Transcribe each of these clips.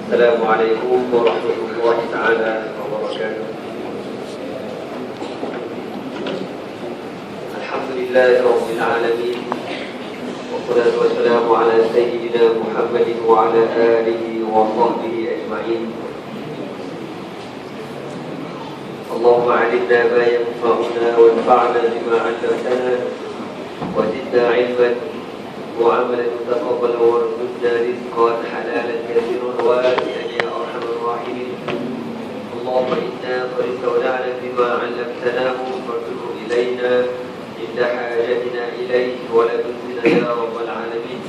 السلام عليكم ورحمة الله تعالى وبركاته. الحمد لله رب العالمين، والصلاة والسلام على سيدنا محمد وعلى آله وصحبه أجمعين. اللهم علمنا ما ينفعنا وانفعنا بما علمتنا وزدنا علما وعملا متقبلا وارزقنا رزقا حلالا كثيرا واسعا يا ارحم الراحمين. اللهم انا قد استودعنا بما علمتناه فارجعه الينا عند حاجتنا اليه ولا تنسنا يا رب العالمين.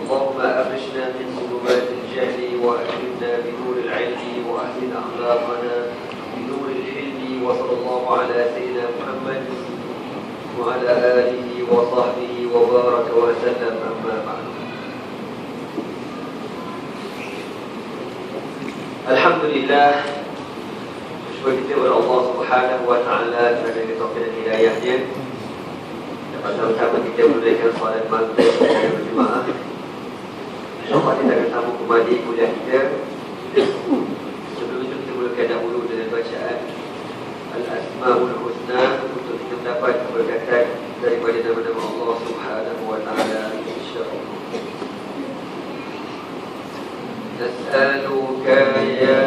اللهم افرشنا من ظلمات الجهل واكرمنا بنور العلم واحسن اخلاقنا بنور الحلم. وصلى الله على سيدنا محمد وعلى آله وصحبه وبارك وسلم. أما بعد. Alhamdulillah, bersyukur kita kepada Allah Subhanahu wa taala kerana taufik dan hidayahnya. Dapat sama-sama kita menunaikan solat maghrib dan berjemaah. InsyaAllah kita akan sambung kembali kuliah kita. Sebelum itu kita mulakan dahulu dengan bacaan Al-Asma'ul Husna untuk kita mendapat keberkatan daripada nama-nama Allah Subhanahu wa taala, insyaallah. Nas'aluka ya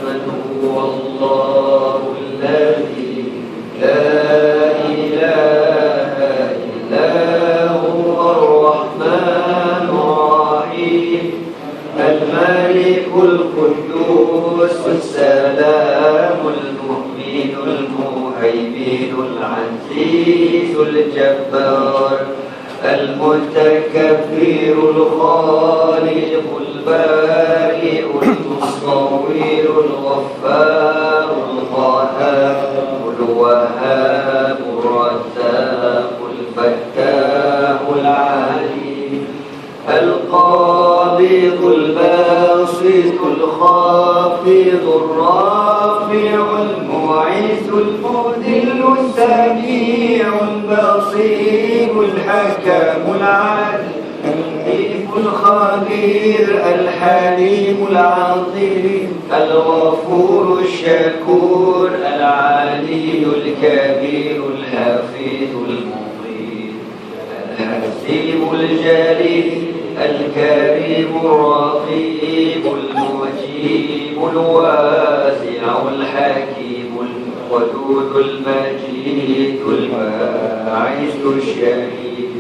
man huwa Allahul ladzi la ilaha illa huwar rahmanur rahim al-malikul quddus as-salamul mu'min المهيمن العزيز الجبار المتكبر الخالق البارئ المصور الغفار القهار الوهاب الرزاق الفتاح العليم القابض الباسط الخافض الرافع المعز المذل السميع البصير الحكم العدل اللطيف الخبير الحليم العظيم الغفور الشكور العلي الكبير الحفيظ المقيم الحسيب الجليل الكريم الرقيب المجيب الواسع الحكيم الودود المجيد الباعث الشهيد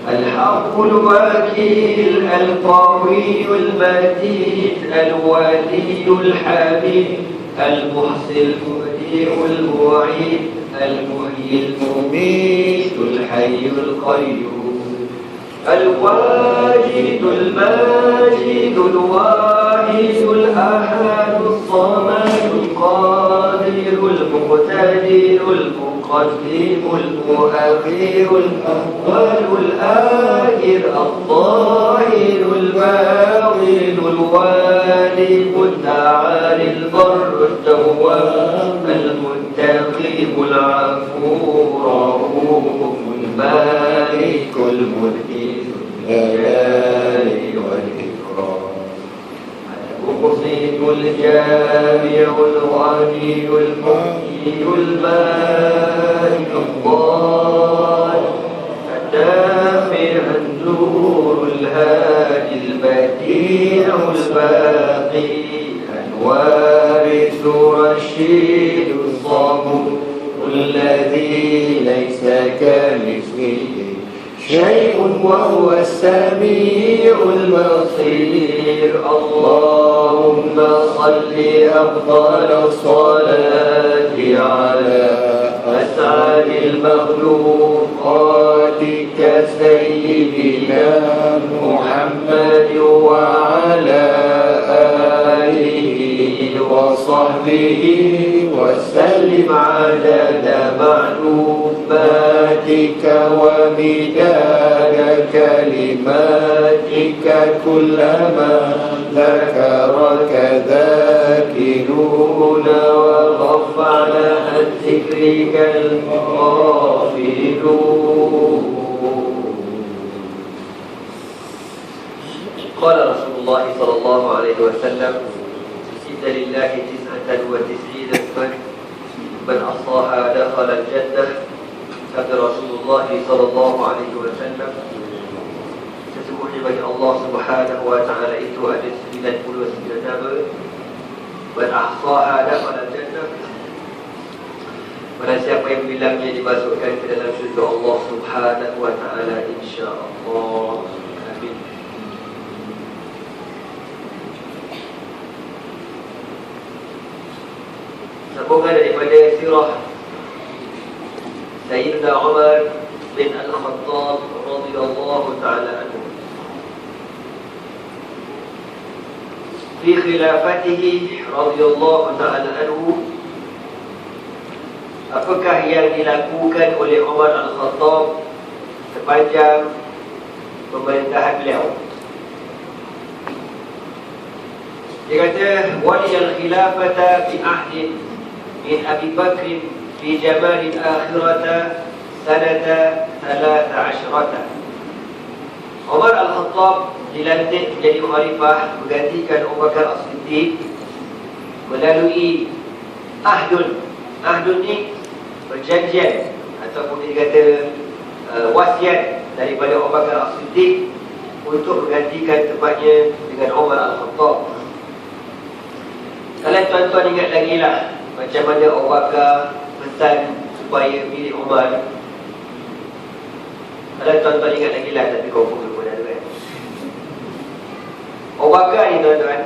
الحق الوكيل القوي المتين الولي الحميد المحصي المبدع المعيد المحيي المميت الحي القيوم الواجد الماجد الواحد الأحد الصمد القادر المقتدر المقدم المؤخر الأول الآخر الظاهر الباطن الوالي المتعالي البر التواب المنتقم العفو الرؤوف المالك الملك الجلال والإكرام المقسط الجامع الغني المحيي المالك الضال الدافع النور الهادي البديع الباقي الوارث رشيد الصبور الذي ليس كمثله شيء وهو السميع البصير. اللهم صل أفضل الصلاة على أسعد المخلوقات كسيدنا محمد وعلى آله وصحبه وسلم عدد معلوماتك ومداد كلماتك كلما ذكرك ذاكرون وغفل عن ذكرك الغافلون. قال رسول الله صلى الله عليه alaihi wasallam, "Inna lillahi tis'atan wa tis'ina isman, man ahsaha dakhala al-jannah." Kata Rasulullah sallallahu alaihi wasallam, sesungguhnya bagi Allah Subhanahu wa taala itu ada 99 nama. Man ahsaha dakhala al-jannah. Barang siapa yang bilangnya dimasukkan ke dalam syurga Allah Subhanahu wa taala, insya-Allah. Amin. Sambungan daripada sirah Sayyidina Umar bin Al-Khattab radhiyallahu ta'ala anhu. Fi khilafatihi radhiyallahu ta'ala anhu, apakah yang dilakukan oleh Umar Al-Khattab sepanjang pemerintahan beliau? Dia kata, waliyal khilafata fi ahdin min Abi Bakr fi jamal al-akhirata sanata 13. Umar Al-Khattab dilantik menjadi khalifah menggantikan Abu Bakar As-Siddiq melalui ahdun. Ahdun ni perjanjian ataupun dikata wasiat daripada Abu Bakar As-Siddiq untuk menggantikan tempatnya dengan Umar Al-Khattab. Kalian tuan-tuan ingat lagi lah macam mana Abu Bakar pesan supaya pilih Umar. Kalian tuan-tuan ingat lagi lah, tapi kau pun lupa dah kan. Abu Bakar ni tuan-tuan,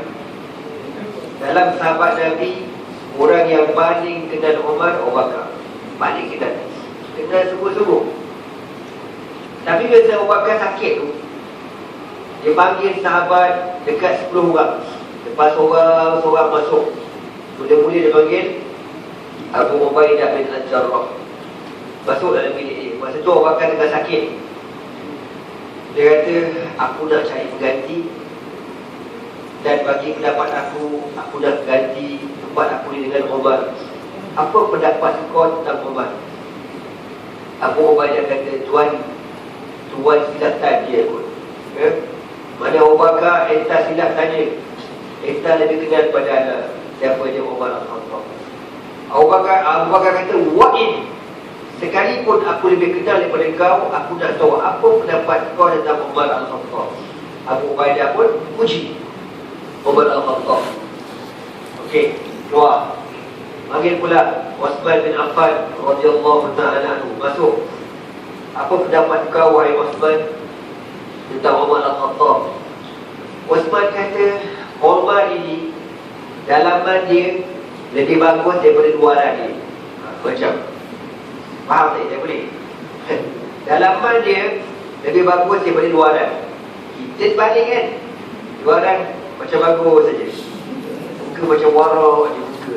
dalam sahabat Nabi, orang yang paling kenal Umar, Abu Bakar. Paling kenal sungguh-sungguh. Tapi bila Abu Bakar sakit tu, dia panggil sahabat dekat 10 orang. Lepas seorang masuk, mula-mula dia panggil Abu Ubaidah bin Al-Jarrah. Masuk dalam bilik dia. Masa tu Abu Bakar tengah sakit. Dia kata, aku nak cari pengganti, dan bagi pendapat aku nak ganti tempat aku ni dengan Umar. Apa pendapat kau tentang Umar? Abu Ubaidah kata, Tuan silap tanya pun. Mana Abu Bakar, entah silap tanya. Entah lebih kenal pada siapa dia Umar Al-Khattab. Abu Bakar kata, wa'in, sekalipun aku lebih kenal daripada kau, aku nak tahu apa pendapat kau tentang Umar Al-Khattab. Abu Ubaidah pun puji Umar Al-Khattab. Okey, keluar. Panggil pula Uthman bin Affan radhiyallahu ta'ala anhu. Masuk. Apa pendapat kau wahai Uthman tentang Umar Al-Khattab? Uthman kata, Umar ini dalaman dia lebih bagus daripada luaran dia. Macam faham tak saya boleh? Dalaman dia lebih bagus daripada luaran. Kita balik kan, luaran macam bagus saja, muka macam warak je muka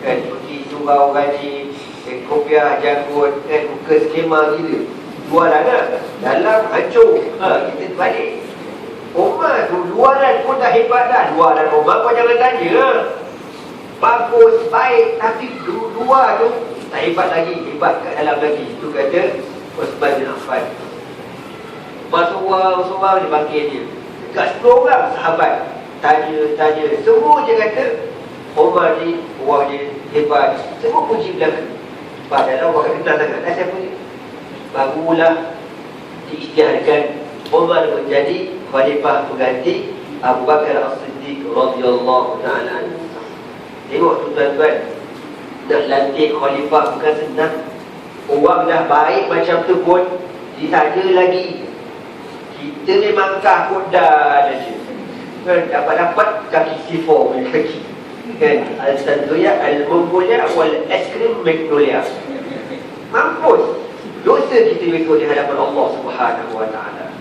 kan, pergi surau gaji, kopiah janggut kan, muka skema gila. Luaran lah, dalam hancur. Kita balik. Umar tu luaran pun dah hebat dah. Luaran Umar kau jangan tanya, bagus, baik, tapi luar tu tak hebat lagi, hebat kat dalam lagi. Itu kata Uthman bin Affan. Masuk orang dipanggil dia dekat 10 orang sahabat. Tanya, semua je kata Umar ni orang dia hebat. Semua puji belakang. Padahal orang kenal sangat dah siapa ni. Barulah diisytiharkan Umar menjadi khalifah pengganti Abu Bakar As-Siddiq radhiyallahu ta'ala anhu. Tengok tu tuan-tuan, nak lantik khalifah bukan senang. Orang dah baik macam tu pun ditanya lagi. Kita memang takut dah je kan, dapat kaki sifar punya kaki kan, al-sanduya al-mumbulia wal-askrim magnolia. Mampus dosa kita besok di hadapan Allah Subhanahu wa ta'ala.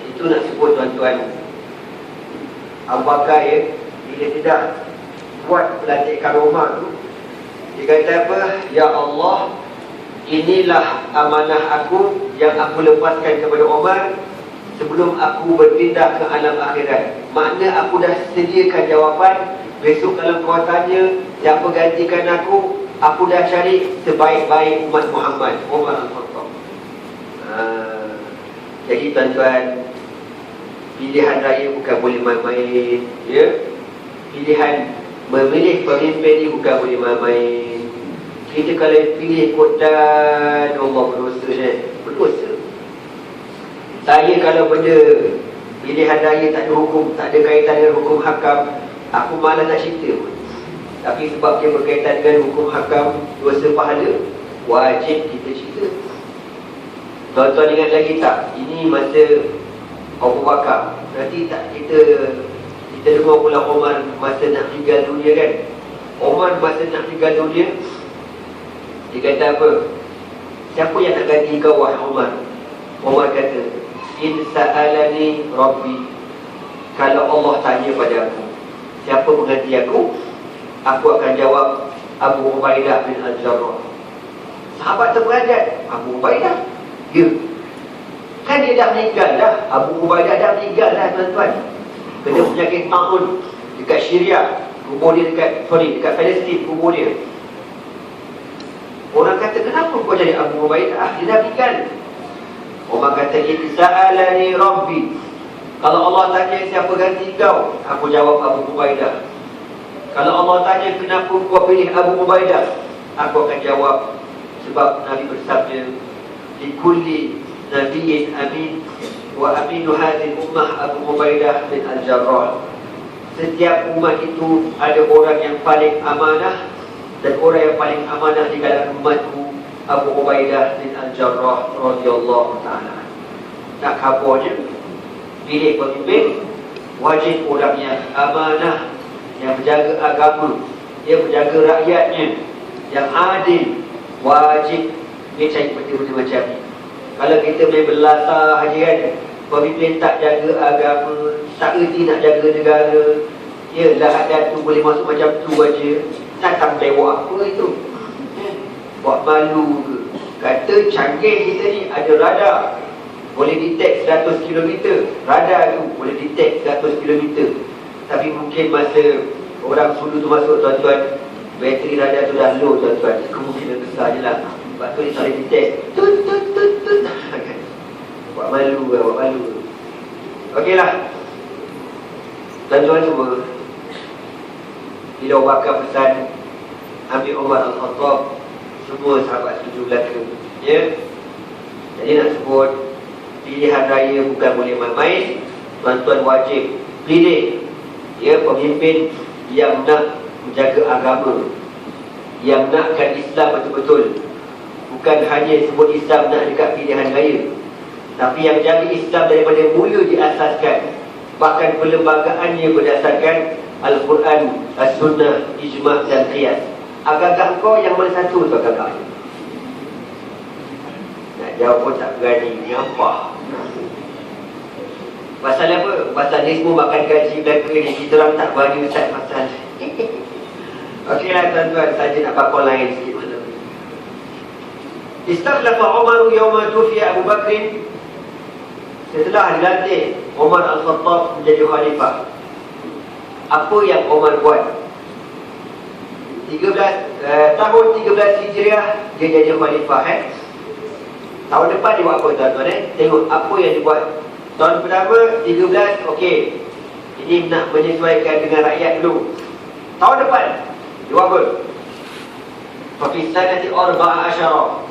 Itu nak sebut tuan-tuan, Abu Bakar bila tidak buat pelantikan Umar tu, dia kata apa? Ya Allah, inilah amanah aku yang aku lepaskan kepada Umar sebelum aku berpindah ke alam akhirat. Makna aku dah sediakan jawapan. Besok kalau kau tanya siapa gantikan aku dah cari sebaik-baik umat Muhammad, Umar Al-Khattab. Jadi tuan-tuan, pilihan raya bukan boleh main-main, ya. Pilihan memilih pemimpin ni bukan boleh main-main. Kita kalau pilih kodan, Allah berdosa, berdosa. Saya kalau benda pilihan raya tak ada hukum, tak ada kaitan dengan hukum hakam, aku malas nak cerita pun. Tapi sebab dia berkaitan dengan hukum hakam, dosa pahala, wajib kita cerita. Tuan-tuan ingat lagi tak? Ini masa Abu Bakar. Nanti tak kita dengar pula Umar masa nak tinggal dunia kan. Umar masa nak tinggal dunia, dia kata apa? Siapa yang nak ganti kau wahai Umar? Umar kata, in sa'alani Rabbi, kalau Allah tanya pada aku, siapa mengganti aku akan jawab Abu Ubaidah bin Al-Jarrah. Sahabat terperanjat, Abu Ubaidah, ya. Kan dia dah meninggal dah. Abu Ubaidah dah meninggal dah, tuan-tuan. Kena penyakit ta'un dekat Syria, kubur dia dekat Palestin, kubur dia. Orang kata, kenapa kau jadi Abu Ubaidah? Dia dah meninggal. Orang kata, sa'alani Rabbi, kalau Allah tanya siapa ganti kau, aku jawab Abu Ubaidah. Kalau Allah tanya kenapa kau pilih Abu Ubaidah, aku akan jawab sebab Nabi bersabda, likulli nabiyyin amin wa aminu hadhihi ummah Abu Ubaidah bin Al-Jarrah. Setiap umat itu ada orang yang paling amanah, dan orang yang paling amanah di kalangan umatku Abu Ubaidah bin Al-Jarrah radhiyallahu ta'ala. Nak khabarnya, pilih pemimpin, wajib orang yang amanah, yang berjaga agama, yang berjaga rakyatnya, yang adil. Wajib dia cari benda-benda macam ni. Kalau kita main berlasah je kan, pemimpin tak jaga agama, tak erti nak jaga negara, yelah ada tu boleh masuk macam tu aja, datang lewat apa itu, buat malu ke. Kata canggih kita ni, ada radar, boleh detect 100 km. Radar tu boleh detect 100 km. Tapi mungkin masa orang Sulu tu masuk, tuan-tuan, bateri radar tu dah low, tuan-tuan. Kemungkinan besar je lah. Sebab tu dia tak boleh detect. Tut. Buat malu lah, buat malu. Okey lah, tuan-tuan semua, bila Abu Bakar pesan ambil Umar Al-Khattab, semua sahabat setuju belaka, ya. Jadi nak sebut, pilihan raya bukan boleh main-main. Tuan-tuan wajib pilih, ya, pemimpin yang nak menjaga agama, yang nakkan Islam betul-betul. Bukan hanya sebut Islam nak dekat pilihan raya, tapi yang jaga Islam daripada mula diasaskan, bahkan perlembagaannya berdasarkan Al-Quran, As-Sunnah, Ijma' dan Qiyas. Agak-agak kau yang mana satu tu agak-agak? Nak jawab pun tak berani. Ni apa? Pasal apa? Pasal ni semua makan gaji belaka ni. Kita orang tak berani ustaz pasal. Okeylah tuan-tuan, saja nak bakal lain sikit malam ni. Istakhlafa Umar yawma tufiya Abu Bakr. Setelah dilantik Umar Al-Khattab menjadi khalifah, apa yang Umar buat? Tahun 13 Hijriah dia jadi khalifah. Tahun depan dia buat apa, tuan-tuan? Tengok apa yang dia buat. Tahun pertama 13, okey, ini nak menyesuaikan dengan rakyat dulu. Tahun depan dia buat apa? Fi sanati 14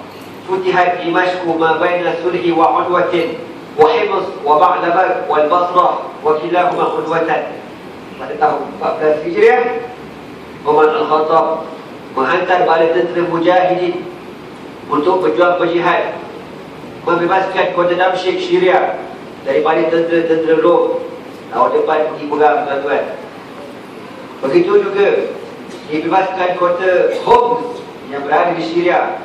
futihat Dimashq ma baina sulhi wa udwatin wa Hims wa Ba'labak wal Basrah wa kilahuma udwatan. Pada tahun 14 Hijriah, Umar Al-Khattab menghantar bala tentera mujahidin untuk berjuang berjihad, membebaskan kota Damsyik Syria daripada tentera-tentera Rom. Tahun depan pergi perang, tuan-tuan. Begitu juga dibebaskan kota Homs yang berada di Syria.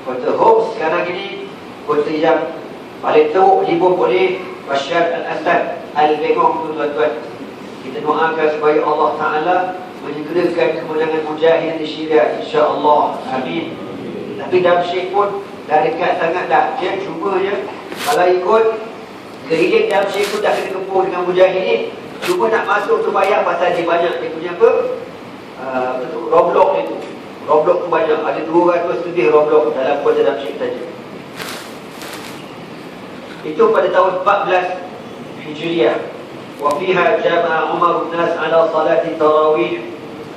Kota Homs sekarang ini kota yang paling teruk dibom oleh Bashar al-Assad al-Bengong, tuan-tuan. Kita doakan supaya Allah Ta'ala menyegerakan kemenangan mujahid di Syria, insya-Allah. Amin. Tapi Damsyik pun dah dekat sangat dah. Dia cuba je, kalau ikut keiling Damsyik pun dah kena kepung dengan mujahidin. Cuba nak masuk tu payah, pasal dia banyak. Dia punya apa? Roblok dia tu. Roblok tu banyak. Ada 200 lebih roblok dalam kota Damsyik saja. Itu pada tahun 14 Hijriah. Wa fiha jama'a Umar an-nas ala salati tarawih.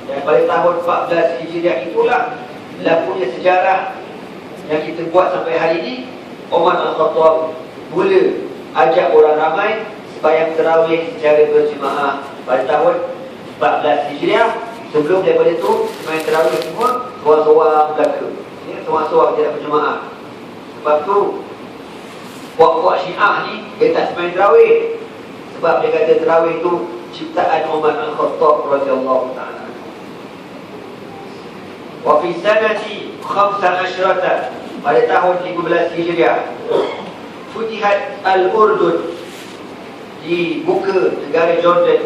Dan pada tahun 14 Hijriah itulah berlakunya sejarah yang kita buat sampai hari ini. Umar Al-Khattab mula ajak orang ramai sembahyang tarawih secara berjemaah pada tahun 14 Hijriah. Sebelum daripada itu sembahyang tarawih semua seorang-seorang belaka, ya, seorang-seorang tidak berjemaah. Sebab tu puak-puak Syiah ni dia tak sembahyang tarawih, sebab dia kata tarawih itu ciptaan Umar Al-Khattab radhiyallahu ta'ala. Wa fi sanati 15 pada tahun 15 Hijriah futihat Al-Urdun, di muka negara Jordan,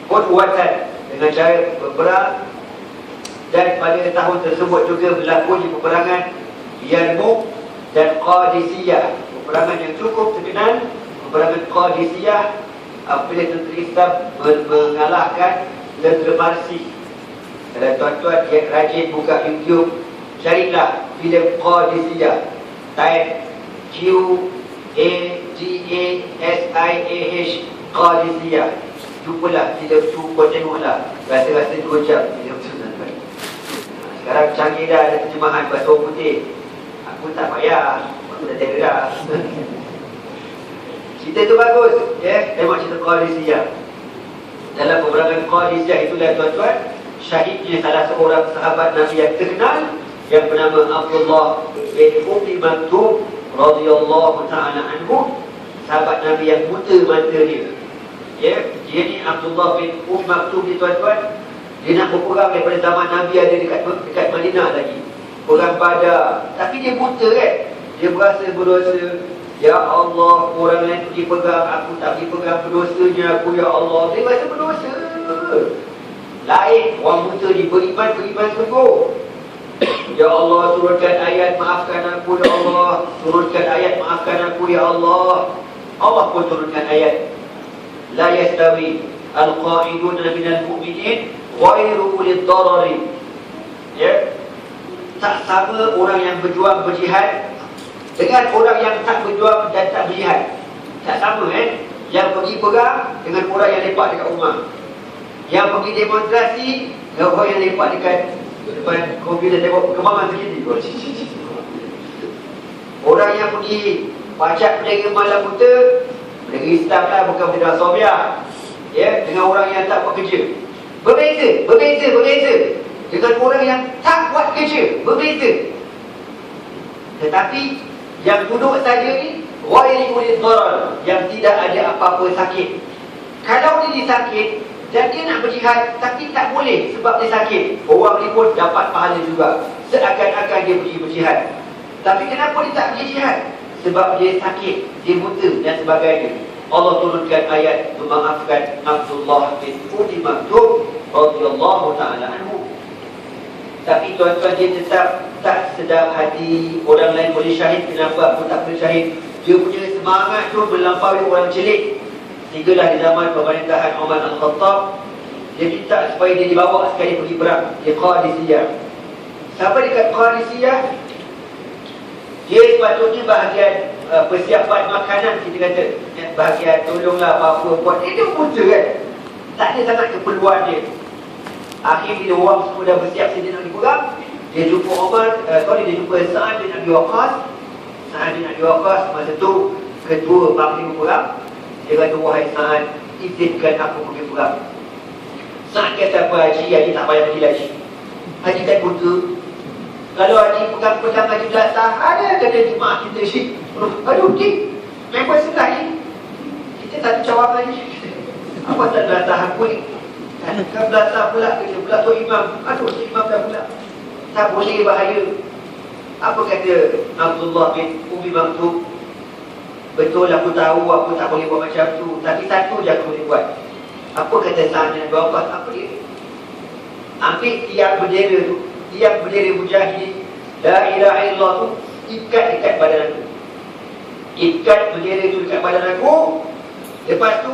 Qudwatan, dengan cara berperang. Dan pada tahun tersebut juga berlaku peperangan Yarmouk dan Qadisiyah, peperangan yang cukup terkenal, peperangan Qadisiyah, apabila tentera Islam mengalahkan tentera Parsi. Kalau tuan-tuan yang rajin buka YouTube, carilah filem Qadisiyah, type Qadasiah, Qadisiyah. Jumpalah filem tu, kau tengoklah. Rasa-rasa 2 jam filem tu, tuan-tuan. Sekarang canggih dah, ada terjemahan bahasa orang putih. Aku tak payah, aku dah tengok dah. Cerita tu bagus, ya. Tengok cerita Qadisiyah. Dalam peperangan Qadisiyah itulah tuan-tuan, syahidnya salah seorang sahabat Nabi yang terkenal yang bernama Abdullah bin Ummi Maktum radhiyallahu ta'ala anhu. Sahabat Nabi yang buta mata dia, ya. Dia ni Abdullah bin Ummi Maktum ni tuan-tuan, dia nak berperang daripada zaman Nabi ada dekat Madinah lagi, perang Badar. Tapi dia buta kan. Dia berasa berdosa. Ya Allah, orang lain pergi pegang, aku tak pergi pegang, berdosanya aku, ya Allah. Dia rasa berdosa. Lain orang buta ni beriman sungguh. Ya Allah, turunkan ayat maafkan aku, ya Allah. Turunkan ayat maafkan aku, ya Allah. Allah pun turunkan ayat. La yastawi al-qa'iduna minal mu'minin ghairu ulil darari. Ya. Tak sama orang yang berjuang berjihad dengan orang yang tak berjuang dan tak berjihad. Tak sama Yang pergi perang dengan orang yang lepak dekat rumah, yang pergi demonstrasi dengan orang yang lepak dekat depan komputer tengok kemaman sekali. Orang yang pergi pacak bendera malam buta, bendera Islam lah, bukan bendera Soviet, ya, dengan orang yang tak buat kerja. Berbeza. Dengan orang yang tak buat kerja, berbeza. Tetapi yang duduk saja ni ghairu ulil darar, yang tidak ada apa-apa sakit. Kalau dia sakit dan dia nak berjihad tapi tak boleh sebab dia sakit, orang ni pun dapat pahala juga, seakan-akan dia pergi berjihad. Tapi kenapa dia tak pergi jihad? Sebab dia sakit, dia buta dan sebagainya. Allah turunkan ayat memaafkan Abdullah bin Ummi Maktum radhiyallahu ta'ala anhu. Tapi tuan-tuan, dia tetap tak sedap hati. Orang lain boleh syahid, kenapa aku tak boleh syahid? Dia punya semangat tu melampaui orang celik. Sehinggalah di zaman pemerintahan Umar Al-Khattab, dia minta supaya dia dibawa sekali pergi perang di Qadisiyah. Sampai dekat Qadisiyah, dia sepatutnya bahagian persiapan makanan, kita kata, bahagian tolonglah apa-apa buat. Dia buta kan, tak ada sangat keperluan dia. Akhir bila orang semua dah bersiap sedia nak diperang, dia jumpa Umar, dia jumpa Sa'ad bin Abi Waqqas. Sa'ad bin Abi Waqqas masa tu ketua panglima perang. Dia kata, wahai Sa'ad, izinkan aku pergi perang. Sa'ad kata, apa Haji? Haji tak payah pergi lagi. Haji kan buta. Kalau Haji pegang pedang Haji belasah, ada kata jemaah kita syik. Aduh, memang senang ni. Kita satu cawangan ni. Apa tak belasah aku ni? Kan belasah pula kerja, pula tu imam. Aduh, si imam dah pula. Tak boleh, bahaya. Apa kata Abdullah bin Ummi Maktum? Betul, aku tahu aku tak boleh buat macam tu, tapi satu je aku boleh buat. Apa kata Sa'ad bin Abi Waqqas? Apa dia? Ambil tiang bendera tu, tiang bendera mujahidin, la ilaha illallah tu, ikat dekat badan aku. Ikat bendera tu dekat badan aku. Lepas tu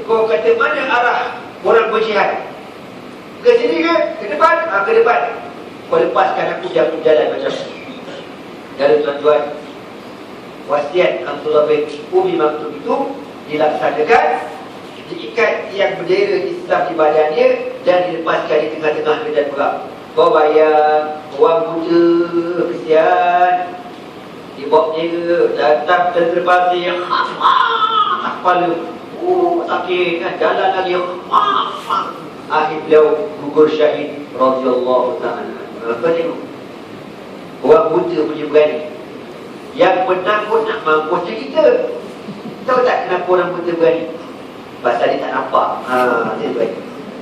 kau kata mana arah orang berjihad? Ke sini ke? Ke depan? Ke depan. Kau lepaskan aku jalan macam tu. Jadi tuan-tuan, wasiat Abdullah bin Ummi Maktum itu dilaksanakan diikat tiang bendera Islam di badannya dan dilepaskan di tengah-tengah medan perang. Kau bayang orang buta kesian dibawa bendera, datang tentera pasir, kepala sakit kan, jalan lagi, akhir beliau gugur syahid radhiyallahu ta'ala. Apa tengok orang buta punya berani, yang penakut nak mampus kita. Tahu tak kenapa orang buta berani? Pasal dia tak nampak. Dia berani.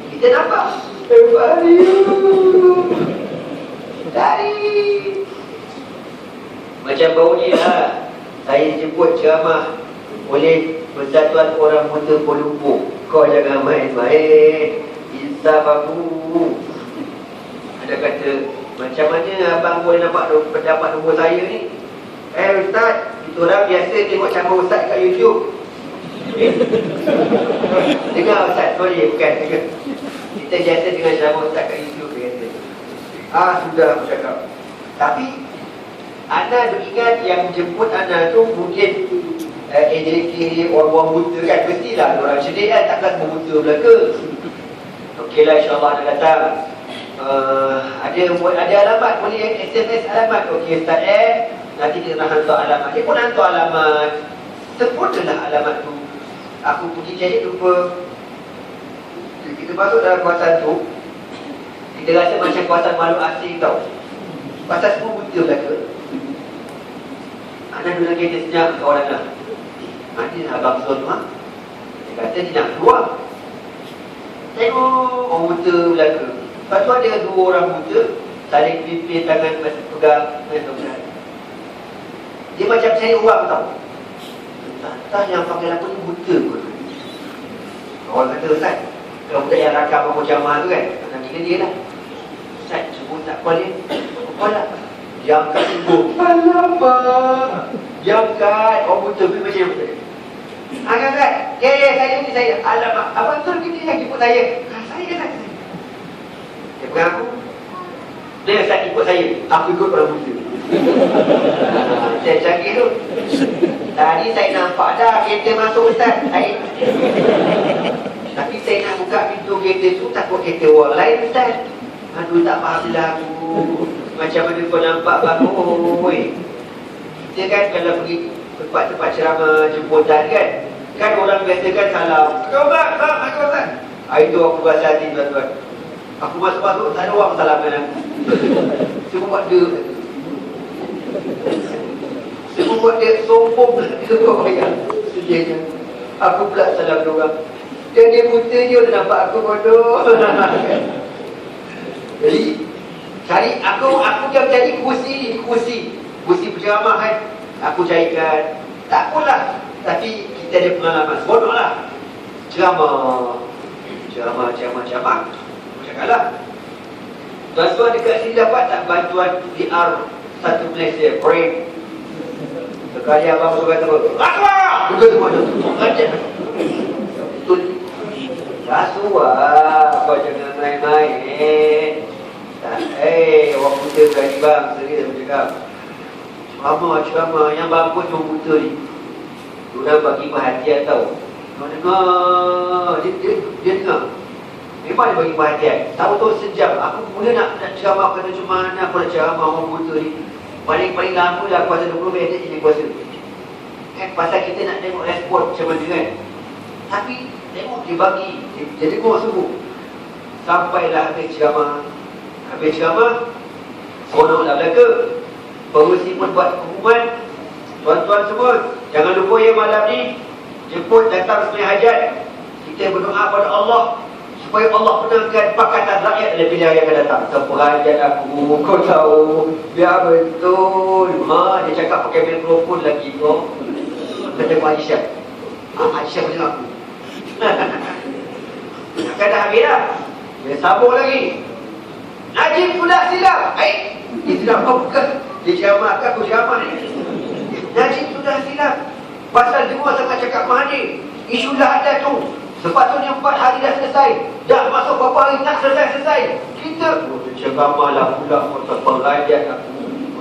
Kita nampak. Dari macam baru ni lah, saya jemput ceramah oleh Persatuan Orang Buta Kuala Lumpur. Kau jangan main-main, insaf aku. Ada kata, macam mana abang boleh nampak pendapat nombor saya ni? Ustaz, kita orang biasa tengok ceramah Ustaz kat YouTube. Dengar Ustaz, sorry, bukan. Kita biasa dengar ceramah Ustaz kat YouTube, dia kata. Sudah aku cakap. Tapi Ana ingat yang jemput Ana tu mungkin AJK, orang-orang buta kan. Mestilah orang cerdik kan, takkan buta belaka. Okeylah, insyaAllah Ana datang. Ada alamat, boleh SMS alamat. Okey Ustaz, nanti kita nak hantar alamat. Dia pun hantar alamat. Sempurnalah alamat tu. Aku pergi cari lupa. Kita masuk dalam kawasan tu, kita rasa macam kawasan makhluk asing tau. Pasal semua buta belaka. Anak duduk lagi dia senyap kawan Anak. Nanti abang Zul tu dia kata dia nak keluar. Tengok orang buta belaka. Lepas tu ada dua orang buta saling pimpin tangan pegang. Dia macam cari orang tau. Tak yang pakai apa ni buta pun. Orang kata Ustaz, kalau budak yang rakam apa jamaah tu kan, anak kira dia lah. Ustaz, cuba tak kuala. Kuala. Dia angkat sibuk. Alamak. Dia angkat. Orang buta pergi macam tu. Angkat. Ya, saya. Alamak. Abang tu kita yang jemput saya. Saya. Dia pegang aku. Dia Ustaz ikut saya. Aku ikut orang buta. Saya canggih tu. Tadi saya nampak dah kereta masuk Ustaz. Tapi saya nak buka pintu kereta tu, takut kereta orang lain Ustaz. Aduh, tak faham lah aku. Macam mana kau nampak bagus. Kita kan kalau pergi tempat-tempat ceramah jemputan kan orang biasa kan salam. Assalamualaikum Ustaz. Itu aku rasa hati tuan-tuan. Aku masuk-masuk, tak ada orang salam dengan aku. Semua buat dia. Semua buat dia sombong. Dia buat yang sedianya. Aku pula salam dia orang. Dia buta dia dah nampak aku bodoh. Jadi cari aku jangan cari kursi penceramah kan. Aku carikan. Tak apalah. Tapi kita ada pengalaman. Seronoklah. Ceramah. Cakaplah. Tuan-tuan dekat sini dapat tak bantuan PR satu Malaysia break. Sekali abang tu kata apa? Bukan semua tu. Betul. Rasuah. Kau jangan main-main. Orang buta berani bang. Serius aku cakap. Ceramah yang bagus orang buta ni. Diorang bagi perhatian tau. Kau dengar. Dia dengar. Memang dia bagi perhatian. Tahu-tahu sejam. Aku mula nak ceramah kata macam mana aku nak ceramah orang buta ni. Paling lama dah kuasa 20 minit je kuasa. Kan pasal kita nak tengok respon macam mana kan. Tapi tengok dia bagi. Dia tengok sungguh. Sampailah habis ceramah. Seronoklah belaka. Pengurusi pun buat pengumuman. Tuan-tuan semua, jangan lupa ya malam ni jemput datang sembahyang hajat. Kita berdoa pada Allah supaya Allah menangkan Pakatan Rakyat dalam pilihan yang akan datang. Seperhajat aku, kau tahu. Biar betul. Dia cakap pakai mikrofon lagi kau. Kata Pak Aisyah. Aisyah macam aku. Takkan dah habis dah. Dia sambung lagi. Najib sudah silap. Dia silap kau bukan. Dia ceramah kan aku ceramah ni. Najib sudah silap. Pasal semua sangat cakap Mahathir. Isu dah ada tu. Sepatutnya 4 hari dah selesai. Dah masuk berapa hari tak selesai. Kita ceramah lah pula pasal pengajian aku.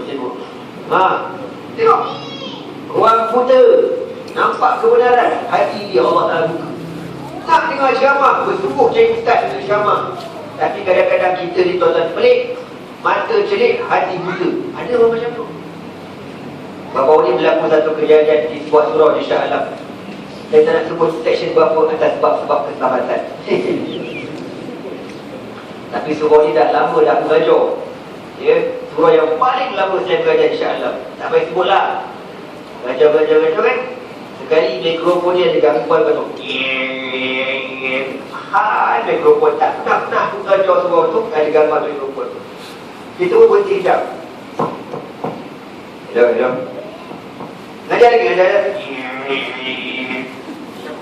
Tengok. Tengok. Orang buta nampak kebenaran. Hati dia Allah Ta'ala buka. Nak dengar ceramah, bersungguh cari ustaz untuk ceramah. Tapi kadang-kadang kita ni tuan-tuan pelik, mata celik, hati buta. Ada orang macam tu. Bapak ni berlaku satu kejadian di sebuah surau di Shah Alam. Saya tak nak sebut section berapa atas sebab-sebab keselamatan. Tapi surau ni dah lama dah aku belajar. Ya, surau yang paling lama saya belajar di Shah Alam. Tak payah sebutlah. Belajar kan. Sekali mikrofon ni ada gangguan betul. Hai mikrofon tak pernah aku belajar surau tu ada gangguan mikrofon. Kita pun berhenti sekejap. Hilang. Ngajar lagi.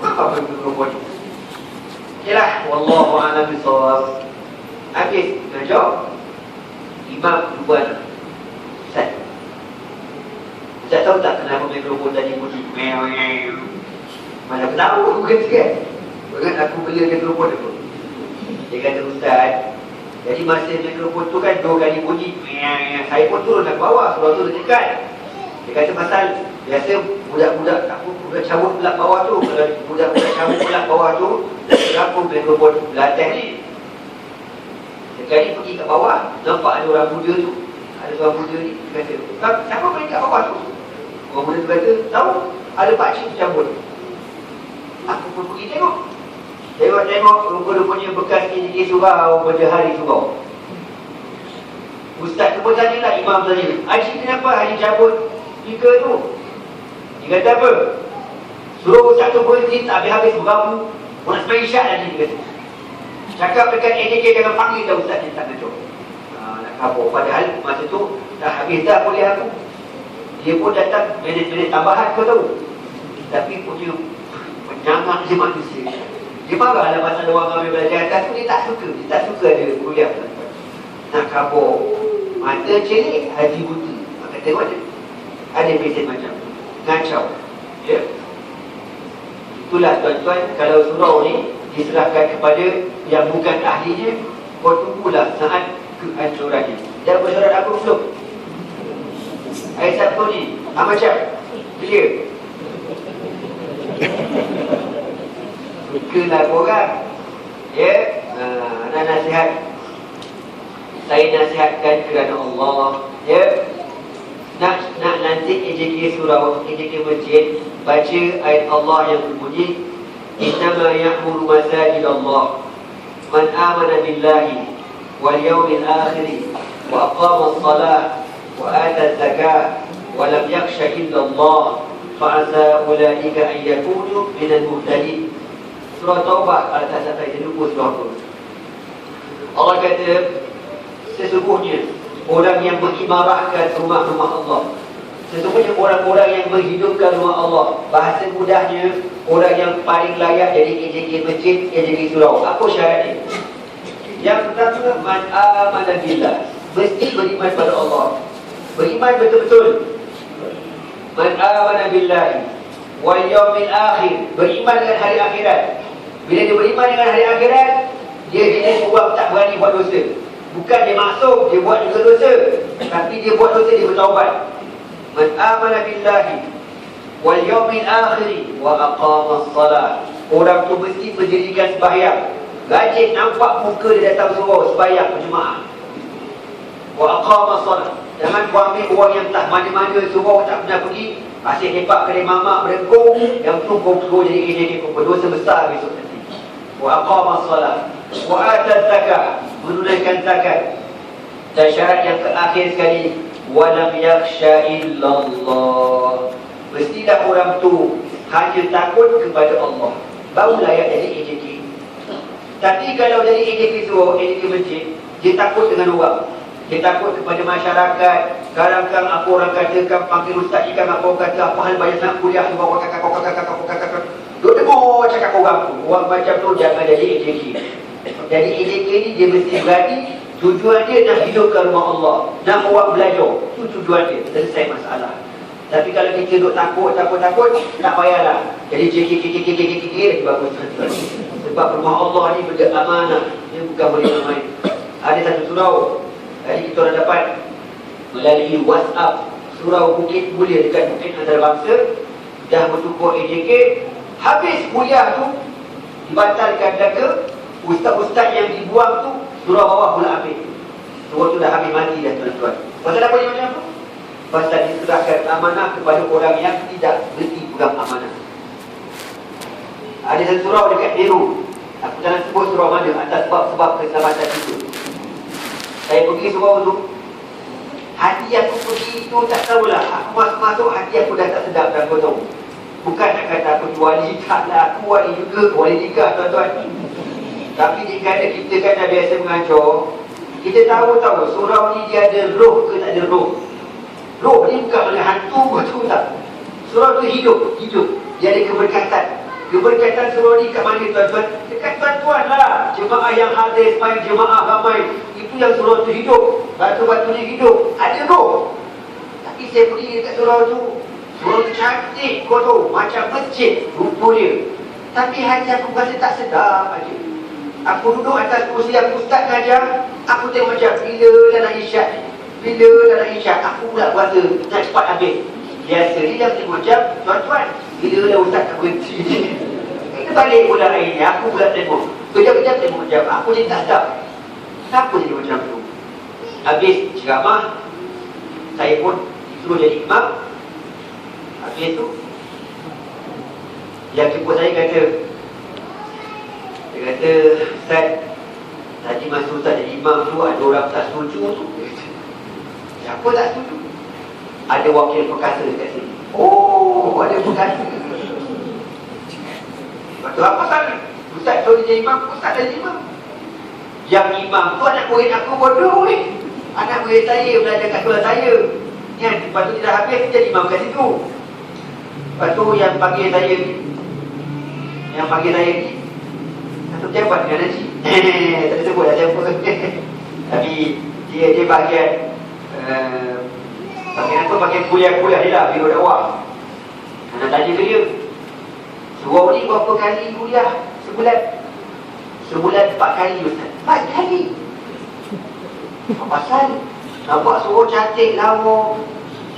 Apa mikrofon tu? Yalah, wallahu a'lam bishawab. Habis ngajar, imam buat Ustaz. Ustaz tahu tak kenapa mikrofon tadi bunyi? Mana tahu aku kata kan? Bukan aku beli mikrofon tu. Dia kata Ustaz, jadi masa mikrofon tu kan 2 kali bunyi. Saya pun turun ke bawah, sebab tu dekat. Dia kata pasal biasa budak-budak cabut pula bawah tu. Kalau budak-budak cabut pula bawah tu, kenapa mikrofon belatih ni? Sekali pergi kat bawah, nampak ada orang muda tu. Ada orang muda ni, kata, siapa pergi kat bawah tu? Orang muda tu kata, tahu, ada pakcik tu cabut. Aku pun pergi tengok. Tengok, rupa-rupanya bekas KJK surau pada hari surau. Ustaz tu pun tanyalah, imam tanya, Haji kenapa Haji cabut speaker tu? Dia kata apa? Suruh Ustaz tu berhenti, tak habis-habis beramu. Orang semai isyak lagi, dia kata. Cakap dekat AJK jangan panggil dah Ustaz ni tak ngacau. Nak kabur. Padahal masa tu dah habis dah kuliah aku. Dia pun datang minit-minit tambahan kau tahu. Tapi punya penyangat je manusia. Dia marah lah pasal orang ambil belajar atas tu. Dia tak suka ada kuliah. Nak kabur. Mata celik, hati buta. Maka tengok je. Ada pesen macam tu. Ngacau. Ya. Itulah tuan-tuan, kalau surau ni diserahkan kepada yang bukan ahlinya, kau tunggulah saat kehancurannya. Dah bersurat aku belum? Ayat Sabtu ni, macam clear. Sukalah korang. Ya, nak nasihat. Saya nasihatkan kerana Allah. Ya, nak lantik AJK surau, AJK masjid, baca ayat Allah yang berbunyi, Innama ya'muru masajid Allah man amana billahi wal yawmil akhir wa aqama as-salah wa ata az-zakah wa lam yakhsha illa Allah fa asa ulaika an yakunu minal muhtadin. Surah Taubah ayat 1 lupa surah tu. Allah kata, sesungguhnya orang yang mengimarahkan rumah-rumah Allah, sesungguhnya orang-orang yang menghidupkan rumah Allah, bahasa mudahnya orang yang paling layak jadi AJK masjid, AJK surau. Apa syaratnya? Yang pertama, man amana billah, mesti beriman pada Allah. Beriman betul-betul. Man amana billahi wal yawmil akhir, beriman dengan hari akhirat. Bila dia beriman dengan hari akhirat, dia jenis orang tak berani buat dosa. Bukan dia maksum, dia buat juga dosa, tapi dia buat dosa, dia bertaubat. Man amana billahi wal yawmil akhir wa aqama as-salah, orang tu mesti mendirikan sembahyang. Rajin nampak muka dia datang surau sembahyang berjemaah. Wa aqama as-salah, jangan kau ambil orang yang tak mana-mana surau tak pernah pergi, asyik lepak kedai mamak berengkung, yang tu kau suruh jadi AJK, kau berdosa besar besok nanti. Wa aqama as-salah wa ata az-zakah, menunaikan zakat. Dan syarat yang terakhir sekali, walam yakhsha illallah, mestilah orang tu hanya takut kepada Allah, baru layak jadi AJK. Tapi kalau jadi AJK surau, AJK masjid, dia takut dengan orang, dia takut kepada masyarakat. Kadang-kadang apa orang katakan, panggil ustaz ikan, apa orang kata, apa hal banyak nak kuliah tu, bawa kakak. Duk dengar cakap orang tu. Orang macam tu jangan jadi AJK. Jadi AJK ni dia mesti berani, tujuan dia nak hidupkan rumah Allah, nak orang belajar. Itu tujuan dia, selesai masalah. Tapi kalau kita duk takut, tak payahlah. Jadi JK lagi bagus. Sebab rumah Allah ni benda amanah, dia bukan boleh main. Ada satu surau, tadi kita orang dapat melalui WhatsApp, surau Bukit Mulia dekat Bukit Antarabangsa, dah bertumpuk AJK. Habis kuliah tu, Dibatalkan ke ustaz-ustaz yang dibuang tu surau bawah pula ambil. Surau tu dah habis mati dah tuan-tuan. Pasal apa dia macam tu? Pasal diserahkan amanah kepada orang yang tidak berhenti pegang amanah. Ada satu surau dekat Peru. Aku jangan sebut surau mana atas sebab-sebab keselamatan itu. Saya pergi surau tu, hati aku pergi tu tak tahulah. Aku masuk hati aku dah tak sedap dah kau tahu. Bukan nak kata aku wali, taklah, aku wali juga, wali tiga tuan-tuan. Tapi dikata kita kan dah biasa mengajar, kita tahu surau ni dia ada roh ke tak ada roh. Roh ni bukan mana hantu betul tak. Surau tu hidup. Dia ada keberkatan. Keberkatan surau ni kat mana tuan-tuan? Dekat tuan-tuan lah. Jemaah yang hadir, jemaah ramai. Itu yang surau tu hidup. Batu-batunya hidup. Ada roh. Tapi saya pergi dekat surau tu, surau tu cantik kau tahu. Macam masjid rupa dia. Tapi hati aku rasa tak sedap aja. Aku duduk atas kursi yang ustaz ngajar, aku tengok macam bila dah nak isyak, aku pula rasa nak cepat habis. Biasa dia tengok macam, tuan-tuan, bila dah ustaz tak berhenti. Kita balik pula hari ni, aku pula tengok. Kejap-kejap tengok macam, aku jadi tak sedap. Kenapa jadi macam tu? Habis ceramah, saya pun disuruh jadi imam. Habis tu, yang jemput saya kata, dia kata, Ustaz, tadi masa Ustaz jadi imam tu ada orang tak setuju tu. Siapa tak setuju? Ada wakil perkasa dekat sini. Oh, ada perkasa. Lepas tu apa salah? Ustaz suruh jadi imam, Ustaz jadi imam. Yang imam tu anak murid aku bodoh ni. Anak murid saya belajar kat sekolah saya. Kan? Lepas tu dia dah habis, jadi imam kat situ. Lepas tu yang panggil saya ni, satu pejabat dengan Najib. Tak sebut lah siapa. Tapi dia bahagian bahagian kuliah dia lah, biro dakwah. Nak tanya ke dia, surau ni berapa kali kuliah sebulan? Sebulan 4 kali Ustaz. 4 kali? Apa pasal? Nampak surau cantik, lawa.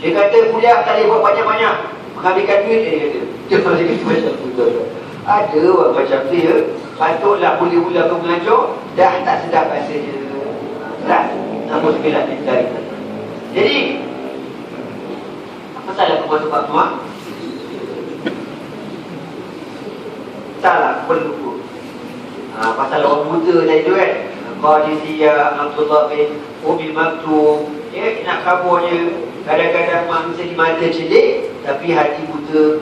Dia kata kuliah tak boleh buat banyak-banyak, menghabiskan duit dia kata. Dia macam tu. Ada orang macam tu ya. Patutlah mula-mula kau mengajar, dah tak sedap rasanya. Dah, namun sekilas dari. Jadi, apa salah aku masuk bab semua? Salah, perlu. Pasal orang buta tadi tu kan. Qadisiyah, Abdullah bin Umi Maktum. Dia nak kaburnya. Kadang-kadang manusia di mata celik, tapi hati buta.